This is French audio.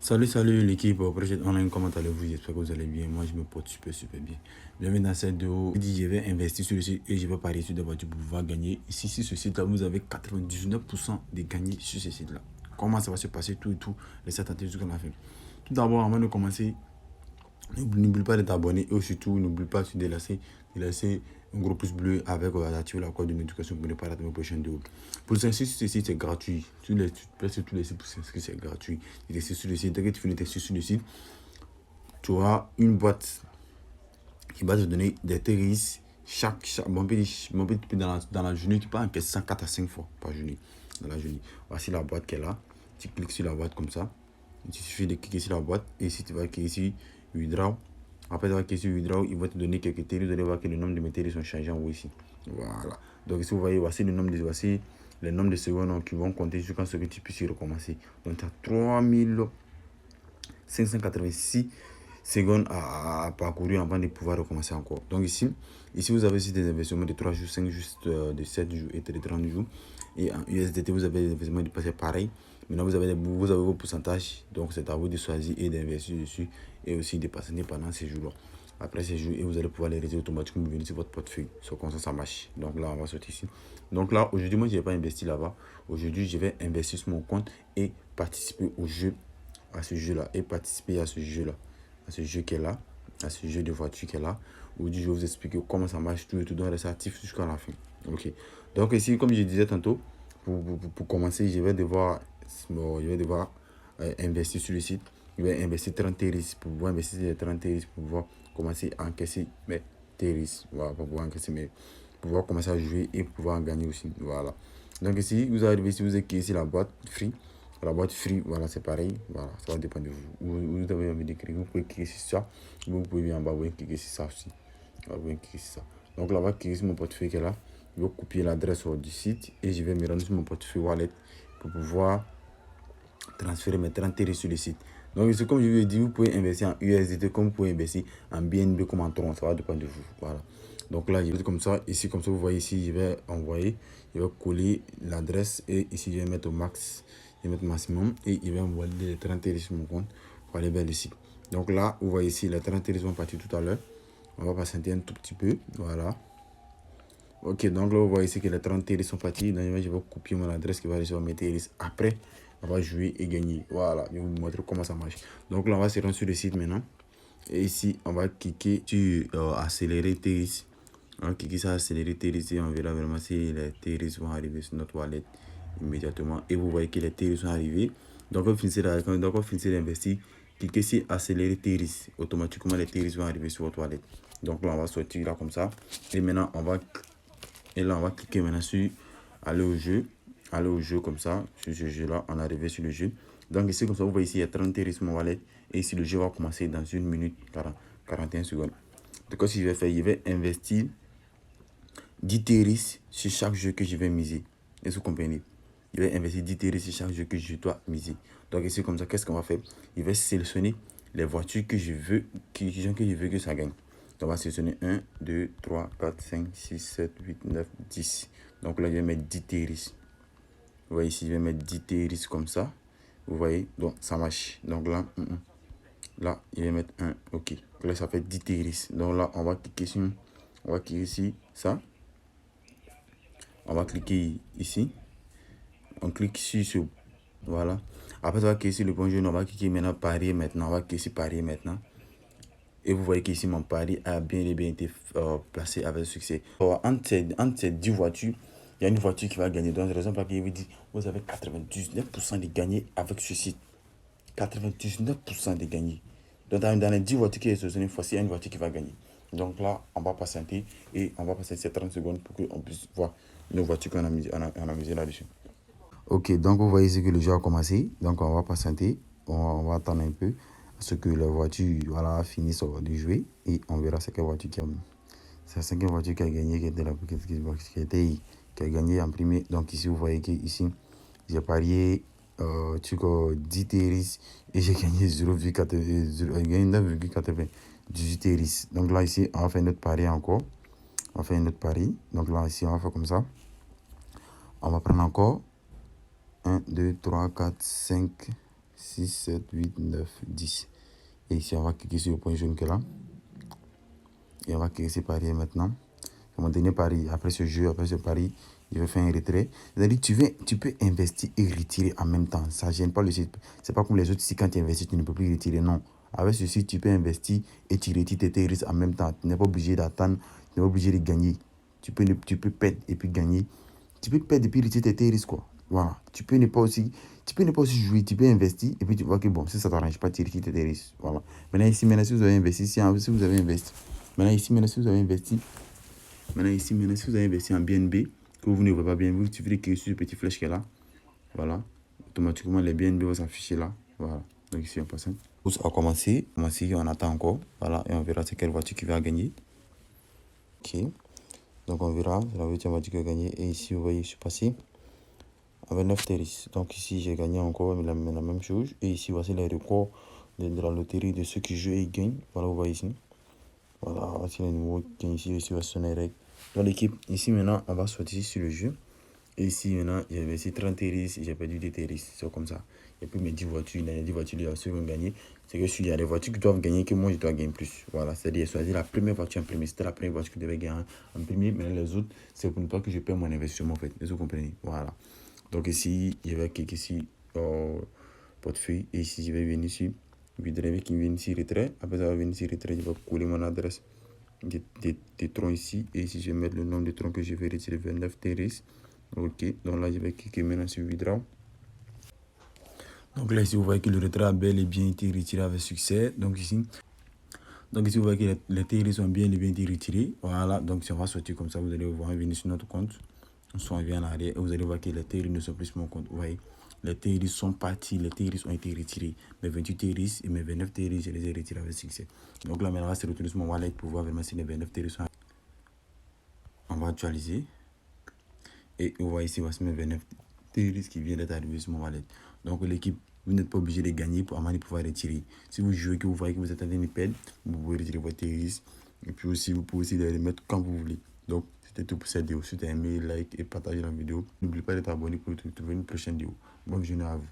Salut l'équipe, prochaine online, comment allez-vous? J'espère que vous allez bien. Moi je me porte super bien. Bienvenue dans cette vidéo. Je dis je vais investir sur le site et je vais parier sur des voitures pour pouvoir gagner. Ici sur ce site là, vous avez 99% de gagner sur ce site là. Comment ça va se passer tout et tout, laissez attendre jusqu'à la fin. Tout d'abord, avant de commencer, n'oublie pas de t'abonner et surtout n'oublie pas de laisser un gros pouce bleu avec activer la cloche de notification pour ne pas rater mes prochaines vidéos. Pour s'inscrire sur ce site, c'est gratuit. Tous les sites pour s'inscrire, c'est gratuit. Et sur le site, dès que tu finis t'inscrire sur le site, tu auras une boîte qui va te donner des TRX bon, dans la journée, tu peux encaisser 104 à 5 fois par journée. Dans la journée. Voici la boîte qui est là. Tu cliques sur la boîte comme ça. Il suffit de cliquer sur la boîte et si tu vas cliquer sur Withdraw, après tu vas cliquer sur Withdraw, il va te donner quelques TRX. Vous allez voir que le nombre de mes TRX sont changés en haut ici. Voilà. Donc ici vous voyez, voici les nombres de secondes qui vont compter jusqu'à ce que tu puisses y recommencer. Donc tu as 3586 secondes à parcourir avant de pouvoir recommencer encore. Donc ici vous avez aussi des investissements de 3 jours, 5 jours, de 7 jours et de 30 jours. Et en USDT, vous avez des investissements de passer pareil. Maintenant, vous avez vos pourcentages. Donc, c'est à vous de choisir et d'investir dessus et aussi de patienter pendant ces jours-là. Après ces jours, et vous allez pouvoir les réaliser automatiquement venir sur votre portefeuille. Sur comme ça marche. Donc là, on va sortir ici. Donc là, aujourd'hui, moi, je n'ai pas investi là-bas. Aujourd'hui, je vais investir sur mon compte et participer au jeu, à ce jeu-là. Et participer à ce jeu-là. À ce jeu qui est là. À ce jeu de voiture qui est là. Aujourd'hui, je vais vous expliquer comment ça marche tout et tout. Donc, restez actif jusqu'à la fin. Ok. Donc ici, comme je disais tantôt, pour commencer, je vais devoir investir sur le site. Je vais investir 30 TRX pour pouvoir investir les 30 TRX pour pouvoir commencer à encaisser mes TRX. Voilà, pour pouvoir commencer à jouer et pouvoir en gagner aussi. Voilà. Donc ici, vous arrivez ici, vous cliquez sur la boîte free. La boîte free, voilà, c'est pareil. Voilà, ça va dépendre de vous. Vous avez envie de cliquer, vous pouvez cliquer sur ça. Vous pouvez bien en bas, vous pouvez cliquer sur ça aussi. Voilà, vous pouvez cliquer sur ça. Donc là, on va cliquer sur mon portefeuille qui est là. Je vais copier l'adresse du site et je vais me rendre sur mon portefeuille wallet pour pouvoir transférer mes 30 TRX sur le site. Donc ici, comme je vous ai dit, vous pouvez investir en USDT comme vous pouvez investir en BNB comme en Tron. Ça va dépendre de vous. Voilà. Donc là, je vais comme ça. Ici, comme ça, vous voyez ici, je vais envoyer. Je vais coller l'adresse et ici, je vais mettre au max. Je vais mettre maximum et il va envoyer les 30 TRX sur mon compte pour aller vers le site. Donc là, vous voyez ici, les 30 TRX vont partir tout à l'heure. On va patienter un tout petit peu. Voilà. Ok, donc là, vous voyez ici que les 30 TRX sont partis. Donc, je vais copier mon adresse qui va recevoir mes TRX. Après, on va jouer et gagner. Voilà, je vais vous montrer comment ça marche. Donc là, on va se rendre sur le site maintenant. Et ici, on va cliquer sur accélérer TRX. On va cliquer sur accélérer TRX et on verra vraiment si les TRX vont arriver sur notre wallet immédiatement. Et vous voyez que les TRX sont arrivés. Donc, on finit d'investir. Cliquez sur accélérer TRX. Automatiquement, les TRX vont arriver sur votre wallet. Donc là, on va sortir là comme ça. Et maintenant, on va cliquer maintenant sur aller au jeu comme ça, sur ce jeu là, on est arrivé sur le jeu. Donc ici comme ça, vous voyez ici, il y a 30 TRX sur mon wallet. Et ici, le jeu va commencer dans 1 minute 41 secondes. Donc ce que je vais faire, je vais investir 10 TRX sur chaque jeu que je vais miser. Est-ce que vous comprenez? Je vais investir 10 TRX sur chaque jeu que je dois miser. Donc ici comme ça, qu'est-ce qu'on va faire? Je vais sélectionner les voitures que je veux que ça gagne. Donc, on va sélectionner 1, 2, 3, 4, 5, 6, 7, 8, 9, 10. Donc là, je vais mettre 10 TRX. Vous voyez ici, je vais mettre 10 TRX comme ça. Vous voyez, donc ça marche. Donc là, là, je vais mettre 1. Ok. Donc là, ça fait 10 TRX. Donc là, on va cliquer ici, ça. On va cliquer ici. On clique sur ce. Voilà. Après, on va cliquer sur le bon jeu. On va cliquer maintenant parier maintenant. On va cliquer sur parier maintenant. Et vous voyez qu'ici, mon pari a bien été placé avec succès. Entre ces 10 voitures, il y a une voiture qui va gagner. Donc, c'est la raison pour laquelle je vous dis, vous avez 99% de gagner avec ce site. 99% de gagner. Donc, dans les 10 voitures qui sont sélectionnées, voici une voiture qui va gagner. Donc là, on va patienter et on va passer ces 30 secondes pour qu'on puisse voir nos voitures qu'on a misées là-dessus. Ok, donc vous voyez ici que le jeu a commencé. Donc, on va patienter. On va attendre un peu ce que la voiture finisse de jouer et on verra c'est quelle voiture qui a. C'est la cinquième voiture qui a gagné, qui a gagné en premier. Donc ici vous voyez que ici j'ai parié 10 TRX et j'ai gagné 9,98 TRX. Donc là ici on va faire notre pari encore. On va faire un autre pari. Donc là ici on va faire comme ça. On va prendre encore 1, 2, 3, 4, 5, 6, 7, 8, 9, 10. Et ici, on va cliquer sur le point jaune que là. Et on va cliquer sur parier maintenant. C'est mon dernier pari. Après ce jeu, après ce pari, je vais faire un retrait. C'est-à-dire tu peux investir et retirer en même temps. Ça ne gêne pas le site. C'est pas comme les autres. Si quand tu investis, tu ne peux plus retirer. Non. Avec ceci, tu peux investir et tu retires tes risques en même temps. Tu n'es pas obligé d'attendre. Tu n'es pas obligé de gagner. Tu peux perdre et puis gagner. Tu peux perdre et puis retirer tes risques, quoi. Voilà. Tu peux ne pas aussi jouer. Tu peux investir et puis tu vois que bon, si ça ne t'arrange pas, tu retires tes risques. Voilà. Maintenant, ici, si vous avez investi, si vous avez investi. Maintenant, ici, si vous avez investi. Maintenant, ici, si vous avez investi en BNB, que vous ne voyez pas bien, vous suffit de cliquer sur ce petit flèche qui est là. Voilà. Automatiquement, les BNB vont s'afficher là. Voilà. Donc ici, on passe. On a commencé. On attend encore. Voilà. Et on verra c'est quelle voiture qui va gagner. Ok. Donc, on verra la voiture qui va gagner. Et ici, vous voyez, je suis passé avec 9 terris. Donc, ici, j'ai gagné encore la même chose. Et ici, voici les records de la loterie de ceux qui jouent et gagnent. Voilà, vous voyez ici. Voilà, voici les numéros qui sont ici. Ici, voici les règles. Dans l'équipe, ici maintenant, on va sortir sur le jeu. Et ici maintenant, j'ai investi 30 terris et j'ai perdu des terris. C'est comme ça. Et puis mes 10 voitures, il y a 10 voitures qui vont gagner. C'est que s'il y a des voitures qui doivent gagner, que moi je dois gagner plus. Voilà, c'est-à-dire choisir la première voiture en premier. C'était la première voiture que je devais gagner en premier. Mais les autres, c'est pour ne pas que je perde mon investissement en fait. Vous comprenez? Voilà. Donc ici, je vais cliquer ici portefeuille. Et ici, je vais venir ici. Je vais venir ici retrait. Après ça, va venir ici retrait. Je vais coller mon adresse des troncs ici. Et ici, je vais mettre le nombre de troncs que je vais retirer, 29 terris. Ok, donc là, je vais cliquer maintenant sur withdraw. Donc là, ici, vous voyez que le retrait a bel et bien été retiré avec succès. Donc ici, vous voyez que les terris sont bien et bien été retirés. Voilà, donc si on va sortir comme ça, vous allez voir, venir sur notre compte. On vient en arrière et vous allez voir que les terris ne sont plus sur mon compte. Vous voyez, les terris sont partis, les terris ont été retirés. Mes 28 terris et mes 29 terris, je les ai retirés avec succès. Donc là, maintenant, on va se retourner sur mon wallet pour voir vraiment si les 29 terris sont. On va actualiser. Et vous voyez ici, voici mes 29 terris qui viennent d'être arrivés sur mon wallet. Donc l'équipe, vous n'êtes pas obligé de gagner pour avant de pouvoir retirer. Si vous jouez, que vous voyez que vous êtes en train de perdre, vous pouvez retirer votre terris. Et puis aussi, vous pouvez aussi les remettre quand vous voulez. Donc c'était tout pour cette vidéo. Si tu as aimé, like et partage la vidéo. N'oubliez pas d'être abonné pour trouver une prochaine vidéo. Bonne journée à vous.